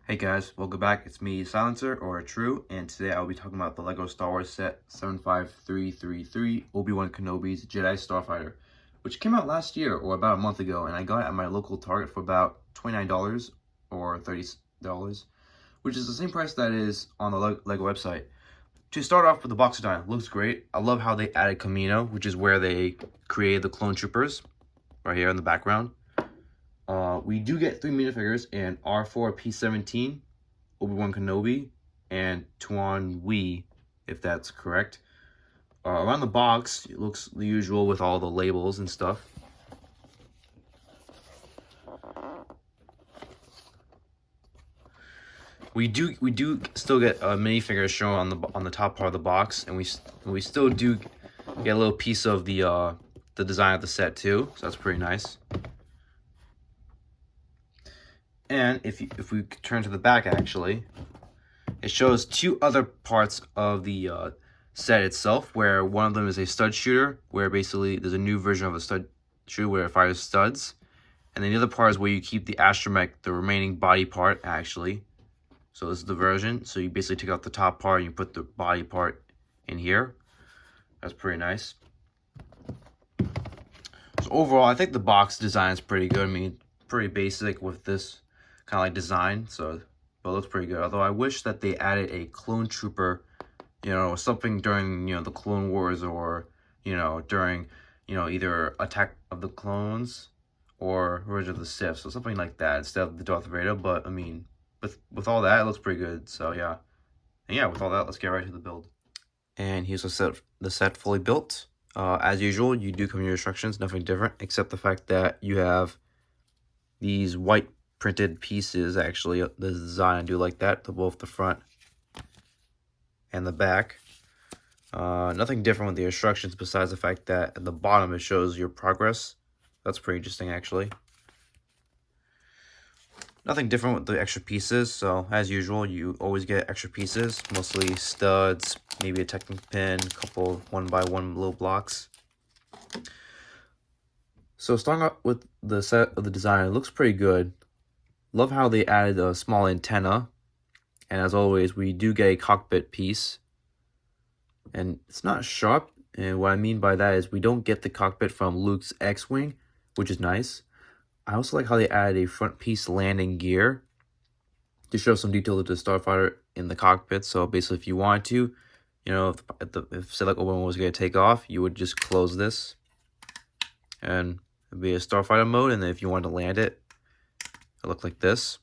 Hey guys, welcome back. It's me, Silencer, or True, and today I'll be talking about the LEGO Star Wars set 75333 Obi-Wan Kenobi's Jedi Starfighter, which came out last year, or about a month ago, and I got it at my local Target for about $29 or $30, which is the same price that is on the LEGO website. To start off with the box design, it looks great. I love how they added Kamino, which is where they created the clone troopers, right here in the background. We do get 3 minifigures in R4 P17, Obi-Wan Kenobi, and Tuan Wee, if that's correct. Around the box, it looks the usual with all the labels and stuff. We do still get minifigures shown on the top part of the box, and we still do get a little piece of the design of the set too, so that's pretty nice. And if we turn to the back, actually, it shows 2 other parts of the set itself, where one of them is a stud shooter, where basically there's a new version of a stud shooter where it fires studs. And then the other part is where you keep the astromech, the remaining body part, actually. So this is the version. So you basically take out the top part and you put the body part in here. That's pretty nice. So overall, I think the box design is pretty good. I mean, pretty basic with this kind of like design, but it looks pretty good. Although I wish that they added a clone trooper, something during, the Clone Wars, or, during, either Attack of the Clones or Revenge of the Sith, so something like that instead of the Darth Vader. But I mean, with all that, it looks pretty good. So yeah, and yeah, with all that, let's get right to the build. And here's the set fully built. As usual, you do come in your instructions, nothing different except the fact that you have these white printed pieces. Actually, the design, I do like that, to both the front and the back. Nothing different with the instructions besides the fact that at the bottom it shows your progress. That's pretty interesting, actually. Nothing different with the extra pieces. So as usual, you always get extra pieces, mostly studs, maybe a technic pin, a couple 1x1 little blocks. So starting out with the set of the design, it looks pretty good. Love how they added a small antenna. And as always, we do get a cockpit piece. And it's not sharp. And what I mean by that is we don't get the cockpit from Luke's X-Wing, which is nice. I also like how they added a front piece landing gear to show some detail to the Starfighter in the cockpit. So basically, if you wanted to, if say like Obi-Wan was going to take off, you would just close this. And it'd be a Starfighter mode. And then if you wanted to land it, it looked like this.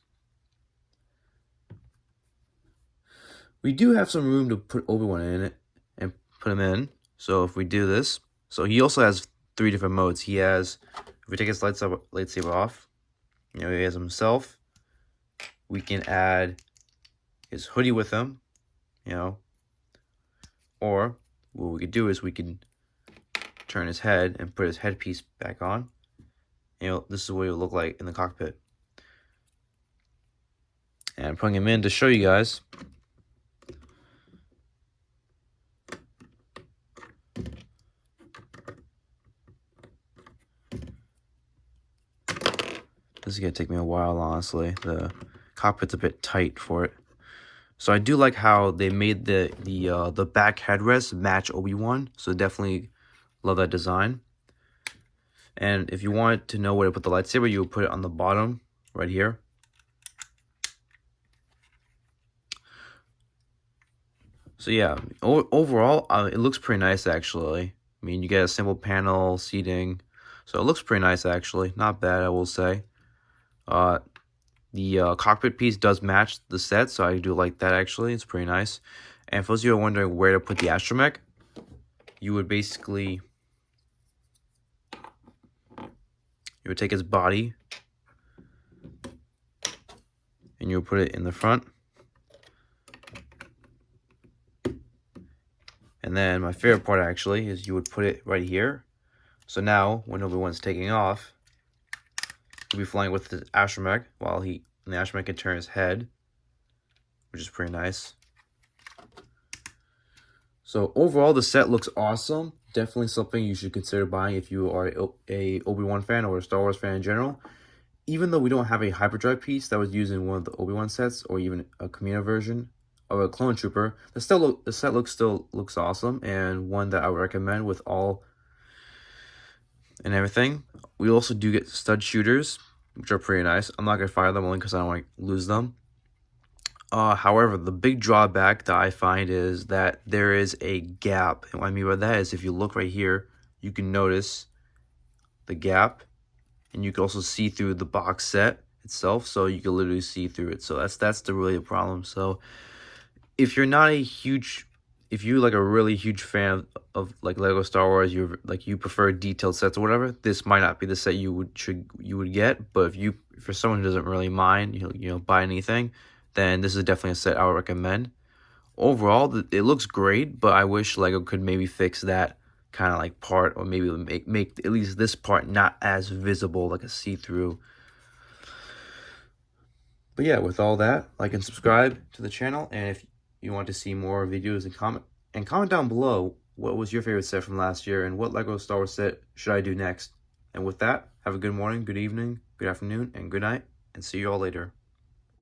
We do have some room to put Obi-Wan in it and put him in. So if we do this, so he also has 3 different modes. He has, if we take his lightsaber off, he has himself. We can add his hoodie with him, or what we could do is we can turn his head and put his headpiece back on. This is what it would look like in the cockpit. And I'm putting him in to show you guys. This is going to take me a while, honestly. The cockpit's a bit tight for it. So I do like how they made the back headrest match Obi-Wan. So definitely love that design. And if you wanted to know where to put the lightsaber, you would put it on the bottom right here. So yeah, overall, it looks pretty nice, actually. I mean, you get a simple panel seating. So it looks pretty nice, actually. Not bad, I will say. The cockpit piece does match the set, so I do like that, actually. It's pretty nice. And for those of you who are wondering where to put the astromech, you would basically, take his body and you would put it in the front. And then my favorite part, actually, is you would put it right here. So now, when Obi-Wan's taking off, he'll be flying with the astromech, while the astromech can turn his head, which is pretty nice. So overall, the set looks awesome. Definitely something you should consider buying if you are a Obi-Wan fan or a Star Wars fan in general. even though we don't have a hyperdrive piece that was used in one of the Obi-Wan sets, or even a Kamino version of a clone trooper, the set still looks awesome, and one that I would recommend with all and everything. We also do get stud shooters, which are pretty nice. I'm not gonna fire them only because I don't want to lose them. However, the big drawback that I find is that there is a gap. And what I mean by that is if you look right here, you can notice the gap, and you can also see through the box set itself, so you can literally see through it. So that's the really problem. So if you're not a huge, if you're like a really huge fan of like Lego Star Wars, you prefer detailed sets or whatever, this might not be the set you would get. But if for someone who doesn't really mind, buy anything, then this is definitely a set I would recommend. Overall, it looks great, but I wish Lego could maybe fix that kind of like part, or maybe make at least this part not as visible, like a see-through. But yeah, with all that, like and subscribe to the channel, and if you want to see more videos, and comment down below what was your favorite set from last year, and what Lego Star Wars set should I do next. And with that, have a good morning, good evening, good afternoon, and good night, and see you all later.